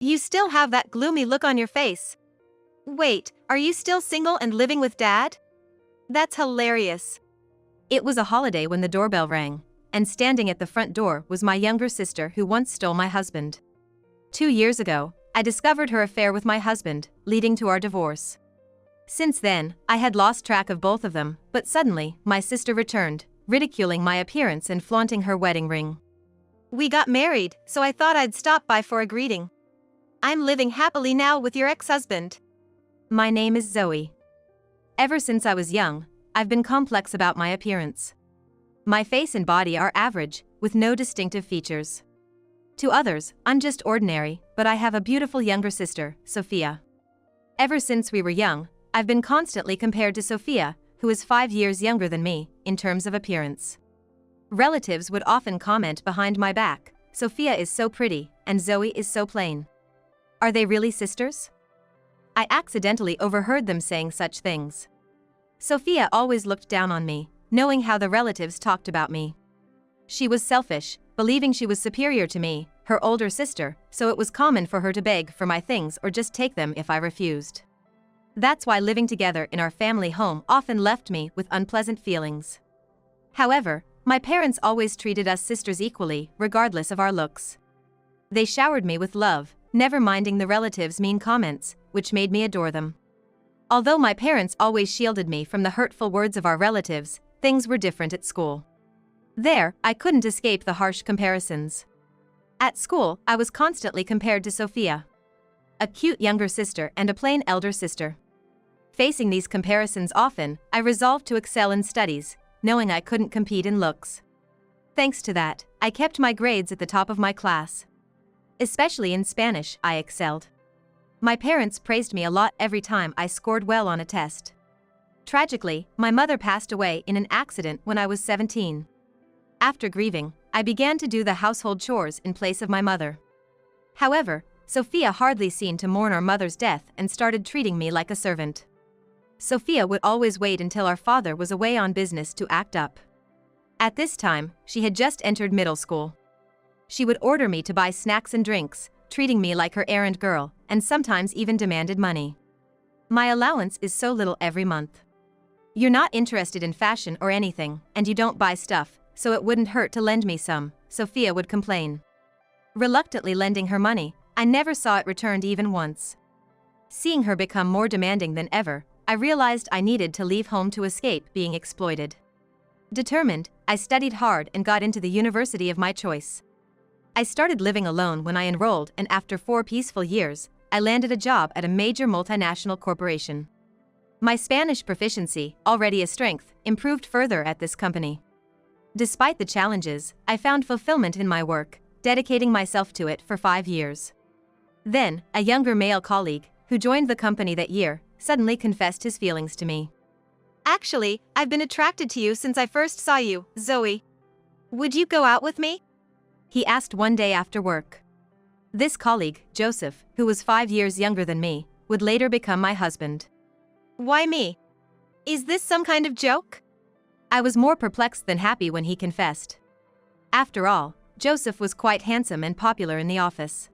You still have that gloomy look on your face. Wait, are you still single and living with Dad? That's hilarious. It was a holiday when the doorbell rang, and standing at the front door was my younger sister who once stole my husband. 2 years ago, I discovered her affair with my husband, leading to our divorce. Since then, I had lost track of both of them, but suddenly, my sister returned, ridiculing my appearance and flaunting her wedding ring. We got married, so I thought I'd stop by for a greeting. I'm living happily now with your ex-husband. My name is Zoe. Ever since I was young, I've been complex about my appearance. My face and body are average, with no distinctive features. To others, I'm just ordinary, but I have a beautiful younger sister, Sophia. Ever since we were young, I've been constantly compared to Sophia, who is 5 years younger than me, in terms of appearance. Relatives would often comment behind my back, Sophia is so pretty, and Zoe is so plain. Are they really sisters? I accidentally overheard them saying such things. Sophia always looked down on me, knowing how the relatives talked about me. She was selfish, believing she was superior to me, her older sister, so it was common for her to beg for my things or just take them if I refused. That's why living together in our family home often left me with unpleasant feelings. However, my parents always treated us sisters equally, regardless of our looks. They showered me with love, never minding the relatives' mean comments, which made me adore them. Although my parents always shielded me from the hurtful words of our relatives, things were different at school. There, I couldn't escape the harsh comparisons. At school, I was constantly compared to Sophia, a cute younger sister and a plain elder sister. Facing these comparisons often, I resolved to excel in studies, knowing I couldn't compete in looks. Thanks to that, I kept my grades at the top of my class. Especially in Spanish, I excelled. My parents praised me a lot every time I scored well on a test. Tragically, my mother passed away in an accident when I was 17. After grieving, I began to do the household chores in place of my mother. However, Sophia hardly seemed to mourn our mother's death and started treating me like a servant. Sophia would always wait until our father was away on business to act up. At this time, she had just entered middle school. She would order me to buy snacks and drinks, treating me like her errand girl, and sometimes even demanded money. My allowance is so little every month. You're not interested in fashion or anything, and you don't buy stuff, so it wouldn't hurt to lend me some, Sophia would complain. Reluctantly lending her money, I never saw it returned even once. Seeing her become more demanding than ever, I realized I needed to leave home to escape being exploited. Determined, I studied hard and got into the university of my choice. I started living alone when I enrolled, and after 4 peaceful years, I landed a job at a major multinational corporation. My Spanish proficiency, already a strength, improved further at this company. Despite the challenges, I found fulfillment in my work, dedicating myself to it for 5 years. Then, a younger male colleague, who joined the company that year, suddenly confessed his feelings to me. Actually, I've been attracted to you since I first saw you, Zoe. Would you go out with me? He asked one day after work. This colleague, Joseph, who was 5 years younger than me, would later become my husband. Why me? Is this some kind of joke? I was more perplexed than happy when he confessed. After all, Joseph was quite handsome and popular in the office.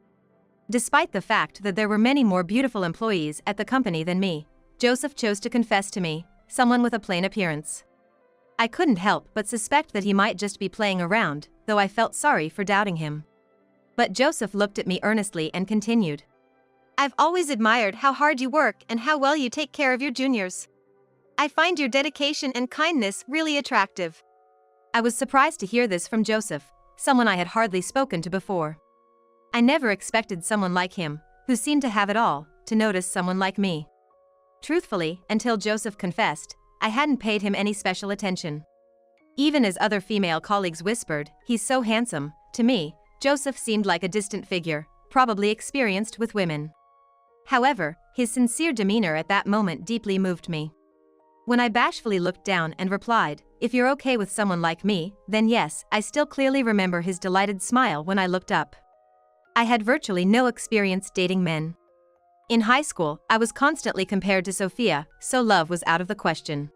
Despite the fact that there were many more beautiful employees at the company than me, Joseph chose to confess to me, someone with a plain appearance. I couldn't help but suspect that he might just be playing around, though I felt sorry for doubting him. But Joseph looked at me earnestly and continued. I've always admired how hard you work and how well you take care of your juniors. I find your dedication and kindness really attractive. I was surprised to hear this from Joseph, someone I had hardly spoken to before. I never expected someone like him, who seemed to have it all, to notice someone like me. Truthfully, until Joseph confessed, I hadn't paid him any special attention. Even as other female colleagues whispered, "He's so handsome," to me, Joseph seemed like a distant figure, probably experienced with women. However, his sincere demeanor at that moment deeply moved me. When I bashfully looked down and replied, "If you're okay with someone like me, then yes," I still clearly remember his delighted smile when I looked up. I had virtually no experience dating men. In high school, I was constantly compared to Sophia, so love was out of the question.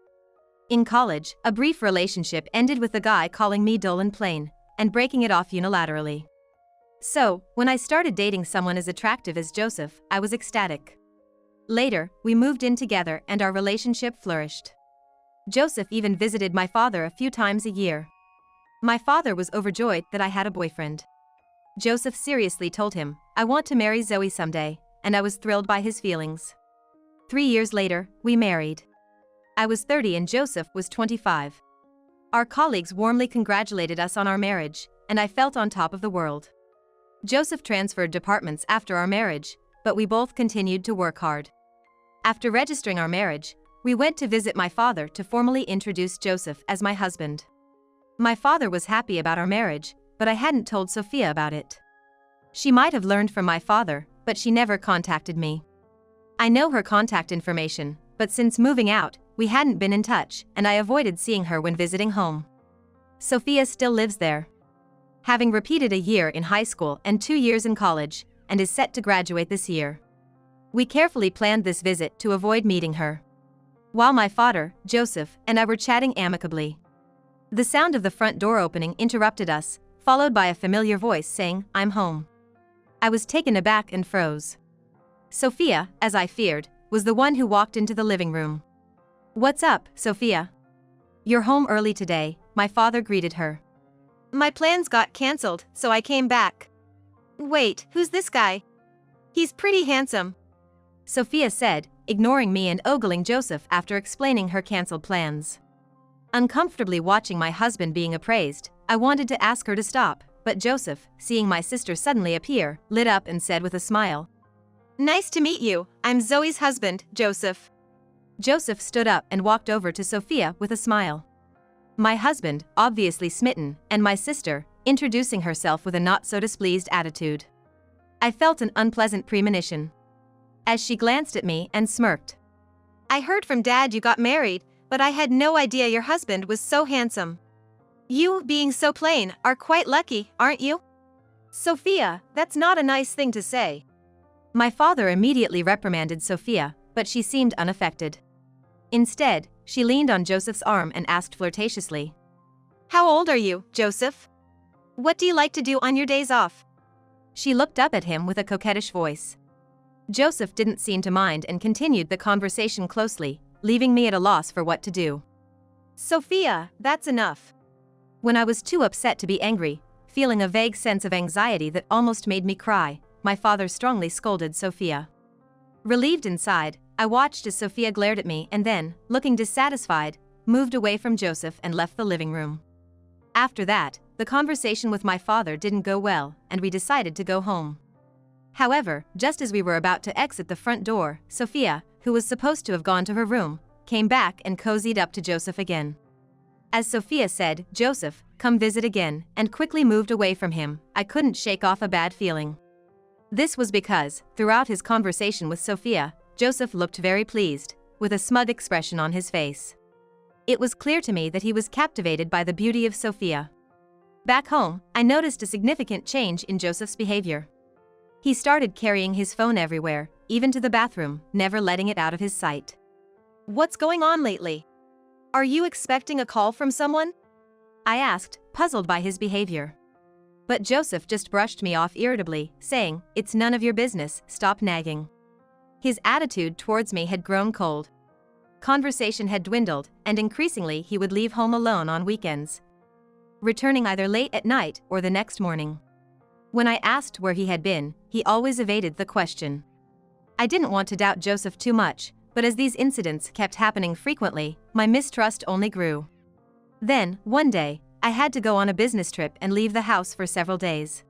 In college, a brief relationship ended with the guy calling me dull and plain, and breaking it off unilaterally. So, when I started dating someone as attractive as Joseph, I was ecstatic. Later, we moved in together and our relationship flourished. Joseph even visited my father a few times a year. My father was overjoyed that I had a boyfriend. Joseph seriously told him, "I want to marry Zoe someday," and I was thrilled by his feelings. 3 years later, we married. I was 30 and Joseph was 25. Our colleagues warmly congratulated us on our marriage, and I felt on top of the world. Joseph transferred departments after our marriage, but we both continued to work hard. After registering our marriage, we went to visit my father to formally introduce Joseph as my husband. My father was happy about our marriage, but I hadn't told Sophia about it. She might have learned from my father, but she never contacted me. I know her contact information, but since moving out, we hadn't been in touch, and I avoided seeing her when visiting home. Sophia still lives there. Having repeated a year in high school and 2 years in college, and is set to graduate this year. We carefully planned this visit to avoid meeting her. While my father, Joseph, and I were chatting amicably, the sound of the front door opening interrupted us, followed by a familiar voice saying, "I'm home." I was taken aback and froze. Sophia, as I feared, was the one who walked into the living room. "What's up, Sophia? You're home early today," my father greeted her. "My plans got cancelled, so I came back." "Wait, who's this guy? He's pretty handsome," Sophia said, ignoring me and ogling Joseph after explaining her cancelled plans. Uncomfortably watching my husband being appraised, I wanted to ask her to stop, but Joseph, seeing my sister suddenly appear, lit up and said with a smile, "Nice to meet you, I'm Zoe's husband, Joseph." Joseph stood up and walked over to Sophia with a smile. My husband, obviously smitten, and my sister, introducing herself with a not-so-displeased attitude. I felt an unpleasant premonition as she glanced at me and smirked. "I heard from Dad you got married, but I had no idea your husband was so handsome. You, being so plain, are quite lucky, aren't you?" "Sophia, that's not a nice thing to say." My father immediately reprimanded Sophia, but she seemed unaffected. Instead, she leaned on Joseph's arm and asked flirtatiously, "How old are you, Joseph? What do you like to do on your days off?" She looked up at him with a coquettish voice. Joseph didn't seem to mind and continued the conversation closely, leaving me at a loss for what to do. "Sophia, that's enough." When I was too upset to be angry, feeling a vague sense of anxiety that almost made me cry, my father strongly scolded Sophia. Relieved inside, I watched as Sophia glared at me and then, looking dissatisfied, moved away from Joseph and left the living room. After that, the conversation with my father didn't go well, and we decided to go home. However, just as we were about to exit the front door, Sophia, who was supposed to have gone to her room, came back and cozied up to Joseph again. As Sophia said, "Joseph, come visit again," and quickly moved away from him, I couldn't shake off a bad feeling. This was because, throughout his conversation with Sophia, Joseph looked very pleased, with a smug expression on his face. It was clear to me that he was captivated by the beauty of Sophia. Back home, I noticed a significant change in Joseph's behavior. He started carrying his phone everywhere, even to the bathroom, never letting it out of his sight. "What's going on lately? Are you expecting a call from someone?" I asked, puzzled by his behavior. But Joseph just brushed me off irritably, saying, "It's none of your business, stop nagging." His attitude towards me had grown cold. Conversation had dwindled, and increasingly he would leave home alone on weekends, returning either late at night or the next morning. When I asked where he had been, he always evaded the question. I didn't want to doubt Joseph too much, but as these incidents kept happening frequently, my mistrust only grew. Then, one day, I had to go on a business trip and leave the house for several days.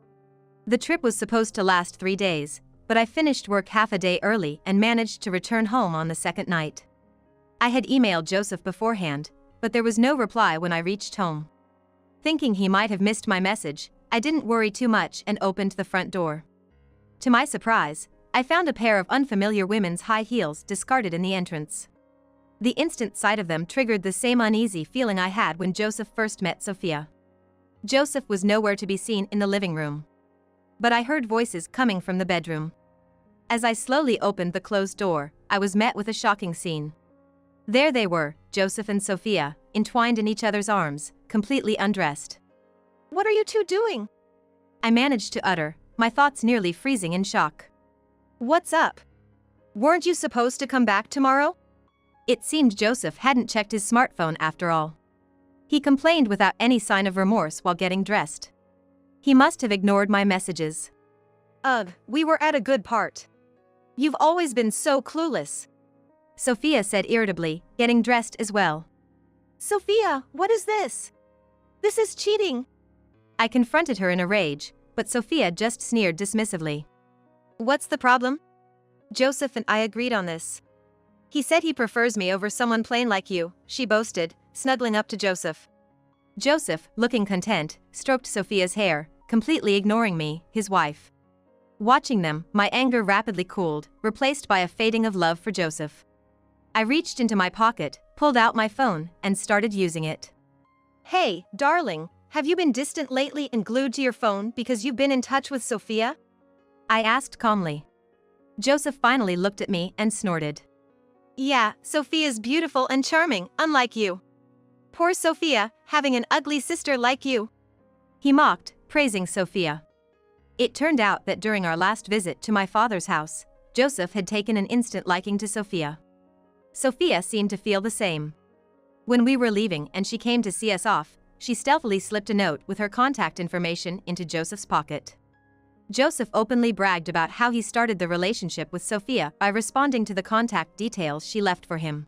The trip was supposed to last 3 days, but I finished work half a day early and managed to return home on the second night. I had emailed Joseph beforehand, but there was no reply when I reached home. Thinking he might have missed my message, I didn't worry too much and opened the front door. To my surprise, I found a pair of unfamiliar women's high heels discarded in the entrance. The instant sight of them triggered the same uneasy feeling I had when Joseph first met Sophia. Joseph was nowhere to be seen in the living room. But I heard voices coming from the bedroom. As I slowly opened the closed door, I was met with a shocking scene. There they were, Joseph and Sophia, entwined in each other's arms, completely undressed. "What are you two doing?" I managed to utter, my thoughts nearly freezing in shock. What's up? Weren't you supposed to come back tomorrow? It seemed Joseph hadn't checked his smartphone after all. He complained without any sign of remorse while getting dressed. He must have ignored my messages. Ugh, we were at a good part. You've always been so clueless. Sophia said irritably, getting dressed as well. Sophia, what is this? This is cheating. I confronted her in a rage, but Sophia just sneered dismissively. What's the problem? Joseph and I agreed on this. He said he prefers me over someone plain like you, she boasted, snuggling up to Joseph. Joseph, looking content, stroked Sophia's hair, completely ignoring me, his wife. Watching them, my anger rapidly cooled, replaced by a fading of love for Joseph. I reached into my pocket, pulled out my phone, and started using it. Hey, darling, have you been distant lately and glued to your phone because you've been in touch with Sophia? I asked calmly. Joseph finally looked at me and snorted. Yeah, Sophia's beautiful and charming, unlike you. Poor Sophia, having an ugly sister like you. He mocked, praising Sophia. It turned out that during our last visit to my father's house, Joseph had taken an instant liking to Sophia. Sophia seemed to feel the same. When we were leaving and she came to see us off, she stealthily slipped a note with her contact information into Joseph's pocket. Joseph openly bragged about how he started the relationship with Sophia by responding to the contact details she left for him.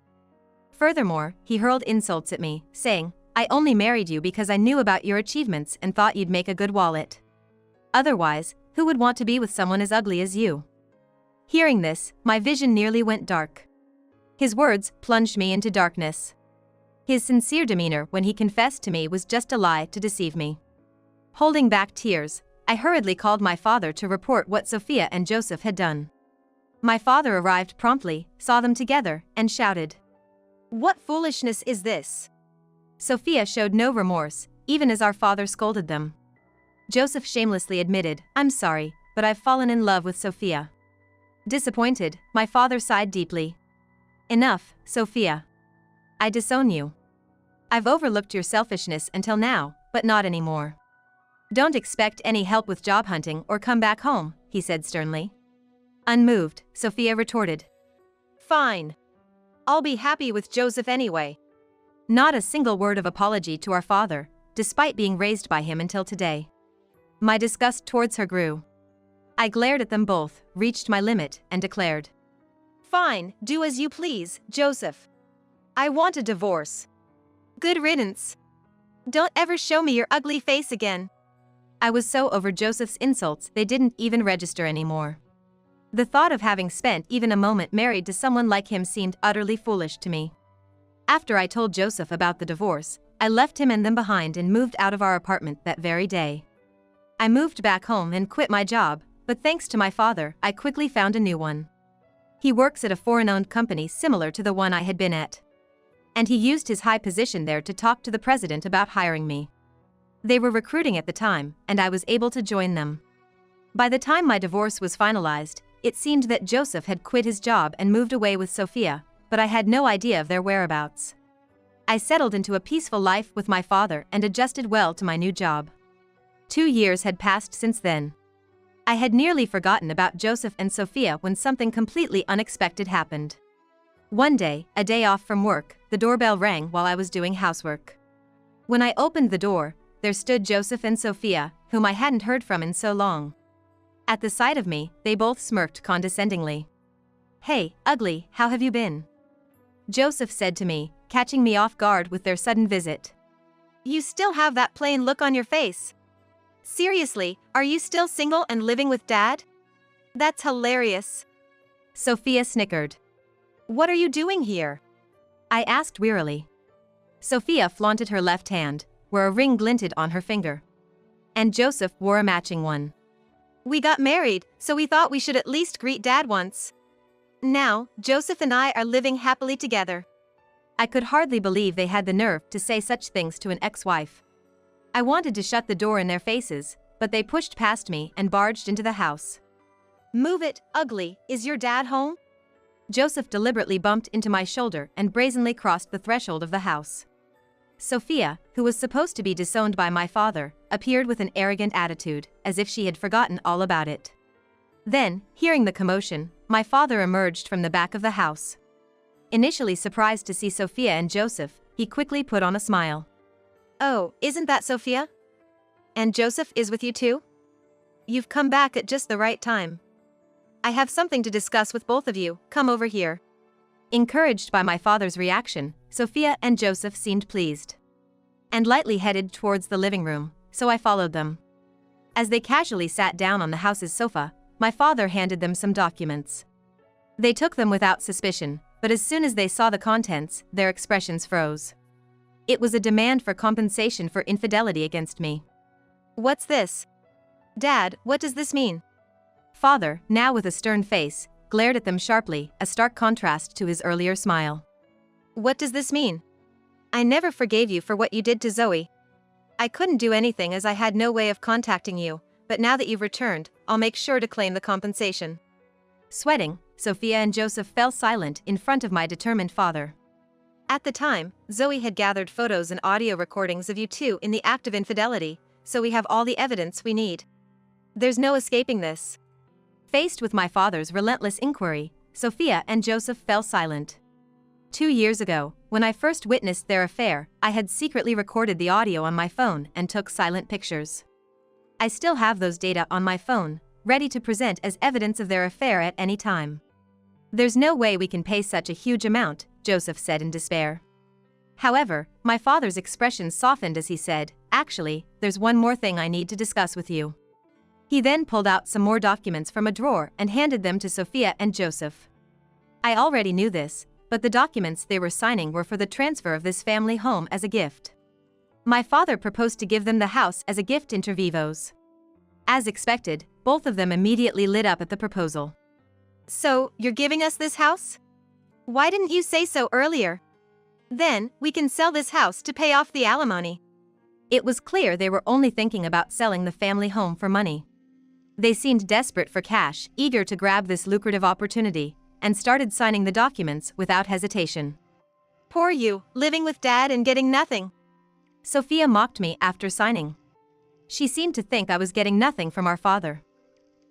Furthermore, he hurled insults at me, saying, I only married you because I knew about your achievements and thought you'd make a good wallet. Otherwise, who would want to be with someone as ugly as you? Hearing this, my vision nearly went dark. His words plunged me into darkness. His sincere demeanor when he confessed to me was just a lie to deceive me. Holding back tears, I hurriedly called my father to report what Sophia and Joseph had done. My father arrived promptly, saw them together, and shouted, What foolishness is this? Sophia showed no remorse, even as our father scolded them. Joseph shamelessly admitted, I'm sorry, but I've fallen in love with Sophia. Disappointed, my father sighed deeply. Enough, Sophia. I disown you. I've overlooked your selfishness until now, but not anymore. Don't expect any help with job hunting or come back home, he said sternly. Unmoved, Sophia retorted. Fine. I'll be happy with Joseph anyway. Not a single word of apology to our father, despite being raised by him until today. My disgust towards her grew. I glared at them both, reached my limit, and declared. Fine, do as you please, Joseph. I want a divorce. Good riddance. Don't ever show me your ugly face again. I was so over Joseph's insults they didn't even register anymore. The thought of having spent even a moment married to someone like him seemed utterly foolish to me. After I told Joseph about the divorce, I left him and them behind and moved out of our apartment that very day. I moved back home and quit my job, but thanks to my father, I quickly found a new one. He works at a foreign-owned company similar to the one I had been at. And he used his high position there to talk to the president about hiring me. They were recruiting at the time, and I was able to join them. By the time my divorce was finalized, it seemed that Joseph had quit his job and moved away with Sophia, but I had no idea of their whereabouts. I settled into a peaceful life with my father and adjusted well to my new job. 2 years had passed since then. I had nearly forgotten about Joseph and Sophia when something completely unexpected happened. One day, a day off from work, the doorbell rang while I was doing housework. When I opened the door, there stood Joseph and Sophia, whom I hadn't heard from in so long. At the sight of me, they both smirked condescendingly. Hey, ugly, how have you been? Joseph said to me, catching me off guard with their sudden visit. You still have that plain look on your face. Seriously, are you still single and living with Dad? That's hilarious. Sophia snickered. What are you doing here? I asked wearily. Sophia flaunted her left hand, where a ring glinted on her finger. And Joseph wore a matching one. We got married, so we thought we should at least greet Dad once. Now, Joseph and I are living happily together. I could hardly believe they had the nerve to say such things to an ex-wife. I wanted to shut the door in their faces, but they pushed past me and barged into the house. Move it, ugly, is your dad home? Joseph deliberately bumped into my shoulder and brazenly crossed the threshold of the house. Sophia, who was supposed to be disowned by my father, appeared with an arrogant attitude, as if she had forgotten all about it. Then, hearing the commotion, my father emerged from the back of the house. Initially surprised to see Sophia and Joseph, he quickly put on a smile. "Oh, isn't that Sophia? And Joseph is with you too? You've come back at just the right time. I have something to discuss with both of you, come over here." Encouraged by my father's reaction, Sophia and Joseph seemed pleased and lightly headed towards the living room, so I followed them. As they casually sat down on the house's sofa, my father handed them some documents. They took them without suspicion, but as soon as they saw the contents, their expressions froze. It was a demand for compensation for infidelity against me. "What's this? Dad, what does this mean?" Father, now with a stern face, glared at them sharply, a stark contrast to his earlier smile. "What does this mean? I never forgave you for what you did to Zoe. I couldn't do anything as I had no way of contacting you, but now that you've returned, I'll make sure to claim the compensation." Sweating, Sophia and Joseph fell silent in front of my determined father. At the time, Zoe had gathered photos and audio recordings of you two in the act of infidelity, so we have all the evidence we need. There's no escaping this. Faced with my father's relentless inquiry, Sophia and Joseph fell silent. 2 years ago, when I first witnessed their affair, I had secretly recorded the audio on my phone and took silent pictures. I still have those data on my phone, ready to present as evidence of their affair at any time. "There's no way we can pay such a huge amount," Joseph said in despair. However, my father's expression softened as he said, "Actually, there's one more thing I need to discuss with you." He then pulled out some more documents from a drawer and handed them to Sophia and Joseph. I already knew this, but the documents they were signing were for the transfer of this family home as a gift. My father proposed to give them the house as a gift inter vivos. As expected, both of them immediately lit up at the proposal. "So, you're giving us this house? Why didn't you say so earlier? Then, we can sell this house to pay off the alimony." It was clear they were only thinking about selling the family home for money. They seemed desperate for cash, eager to grab this lucrative opportunity, and started signing the documents without hesitation. "Poor you, living with Dad and getting nothing." Sophia mocked me after signing. She seemed to think I was getting nothing from our father.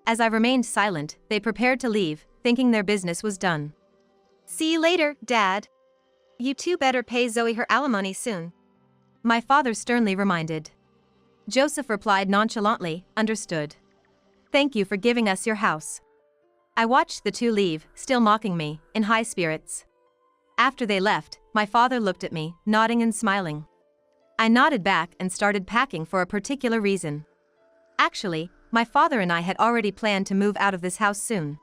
As I remained silent, they prepared to leave, thinking their business was done. "See you later, Dad. You two better pay Zoe her alimony soon," my father sternly reminded. Joseph replied nonchalantly, "Understood. Thank you for giving us your house." I watched the two leave, still mocking me, in high spirits. After they left, my father looked at me, nodding and smiling. I nodded back and started packing for a particular reason. Actually, my father and I had already planned to move out of this house soon.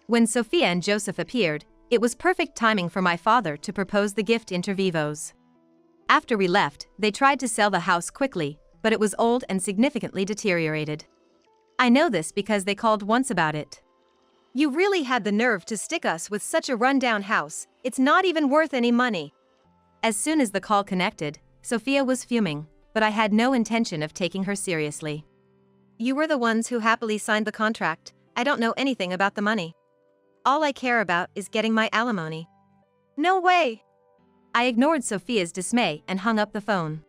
When Sophia and Joseph appeared, it was perfect timing for my father to propose the gift inter vivos. After we left, they tried to sell the house quickly, but it was old and significantly deteriorated. I know this because they called once about it. "You really had the nerve to stick us with such a rundown house, it's not even worth any money." As soon as the call connected, Sophia was fuming, but I had no intention of taking her seriously. "You were the ones who happily signed the contract, I don't know anything about the money. All I care about is getting my alimony." "No way!" I ignored Sophia's dismay and hung up the phone.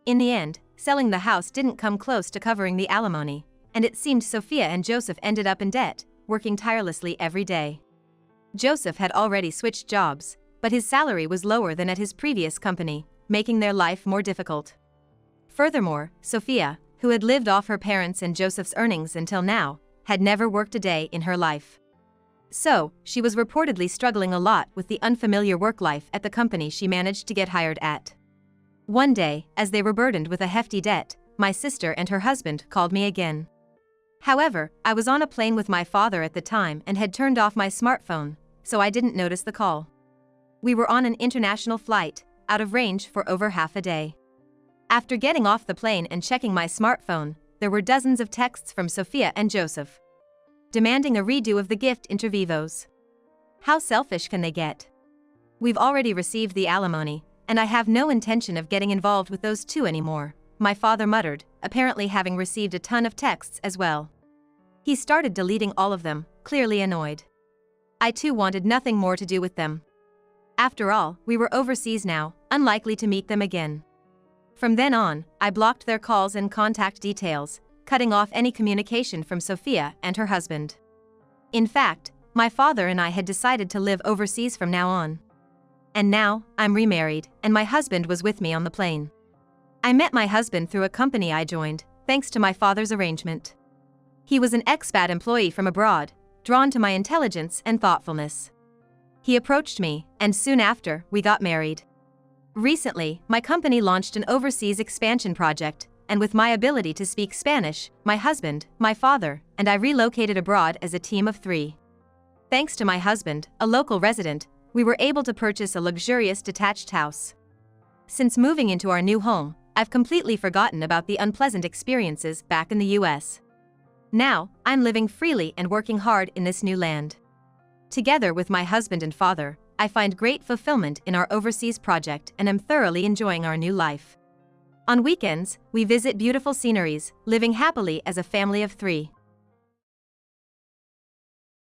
In the end, selling the house didn't come close to covering the alimony, and it seemed Sophia and Joseph ended up in debt, working tirelessly every day. Joseph had already switched jobs, but his salary was lower than at his previous company, making their life more difficult. Furthermore, Sophia, who had lived off her parents' and Joseph's earnings until now, had never worked a day in her life. So, she was reportedly struggling a lot with the unfamiliar work life at the company she managed to get hired at. One day, as they were burdened with a hefty debt, my sister and her husband called me again. However, I was on a plane with my father at the time and had turned off my smartphone, so I didn't notice the call. We were on an international flight, out of range for over half a day. After getting off the plane and checking my smartphone, there were dozens of texts from Sophia and Joseph, demanding a redo of the gift inter vivos. How selfish can they get? We've already received the alimony, and I have no intention of getting involved with those two anymore, my father muttered, apparently having received a ton of texts as well. He started deleting all of them, clearly annoyed. I too wanted nothing more to do with them. After all, we were overseas now, unlikely to meet them again. From then on, I blocked their calls and contact details, cutting off any communication from Sophia and her husband. In fact, my father and I had decided to live overseas from now on. And now, I'm remarried, and my husband was with me on the plane. I met my husband through a company I joined, thanks to my father's arrangement. He was an expat employee from abroad, drawn to my intelligence and thoughtfulness. He approached me, and soon after, we got married. Recently, my company launched an overseas expansion project, and with my ability to speak Spanish, my husband, my father, and I relocated abroad as a team of 3. Thanks to my husband, a local resident, we were able to purchase a luxurious detached house. Since moving into our new home, I've completely forgotten about the unpleasant experiences back in the US. Now, I'm living freely and working hard in this new land. Together with my husband and father, I find great fulfillment in our overseas project and am thoroughly enjoying our new life. On weekends, we visit beautiful sceneries, living happily as a family of 3.